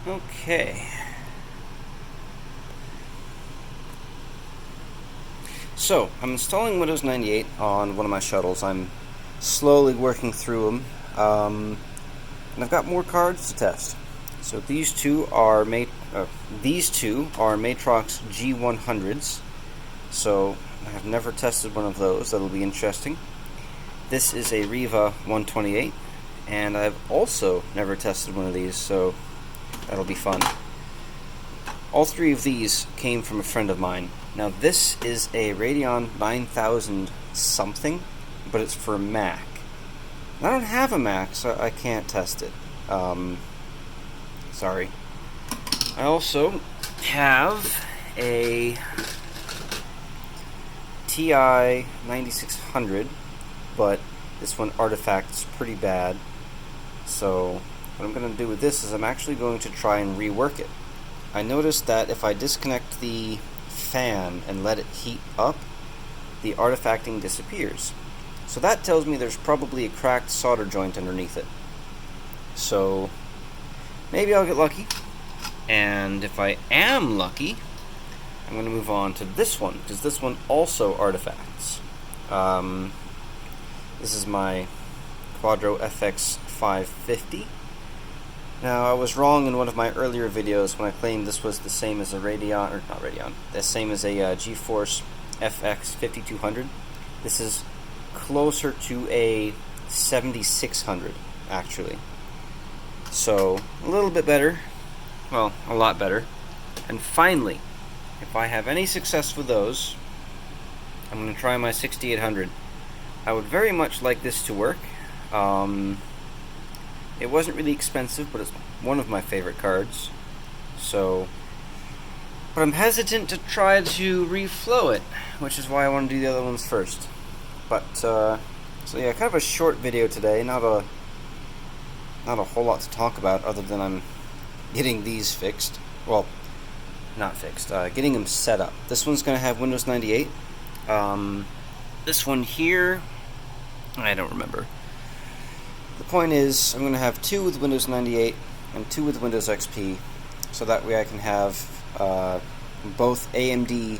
Okay. So, I'm installing Windows 98 on one of my shuttles. I'm slowly working through them, and I've got more cards to test. So these two are Matrox G100s. So I have never tested one of those. That'll be interesting. This is a Riva 128, and I've also never tested one of these, so that'll be fun. All three of these came from a friend of mine. Now this is a Radeon 9000 something, but it's for Mac. I don't have a Mac, so I can't test it. Sorry. I also have a TI 9600, but this one artifacts pretty bad. So what I'm going to do with this is I'm actually going to try and rework it. I noticed that if I disconnect the fan and let it heat up, the artifacting disappears. So that tells me there's probably a cracked solder joint underneath it. So maybe I'll get lucky. And if I am lucky, I'm going to move on to this one, because this one also artifacts. This is my Quadro FX 550. Now, I was wrong in one of my earlier videos when I claimed this was the same as a Radeon, or not Radeon, the same as a GeForce FX 5200. This is closer to a 7600, actually. So, a little bit better. Well, a lot better. And finally, if I have any success with those, I'm going to try my 6800. I would very much like this to work. It wasn't really expensive, but it's one of my favorite cards. So, but I'm hesitant to try to reflow it, which is why I want to do the other ones first. But so yeah, kind of a short video today. Not a whole lot to talk about other than I'm getting these fixed. Well, not fixed. Getting them set up. This one's going to have Windows 98. This one here, I don't remember. The point is, I'm going to have two with Windows 98 and two with Windows XP, so that way I can have both AMD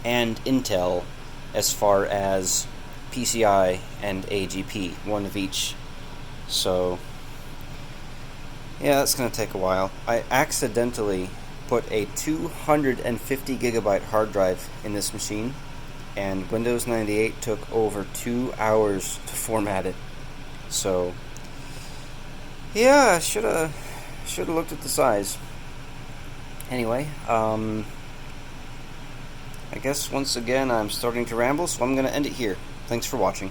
and Intel as far as PCI and AGP, one of each. So, yeah, that's going to take a while. I accidentally put a 250 gigabyte hard drive in this machine, and Windows 98 took over 2 hours to format it. So, yeah, I should have looked at the size. Anyway, I guess once again I'm starting to ramble, so I'm going to end it here. Thanks for watching.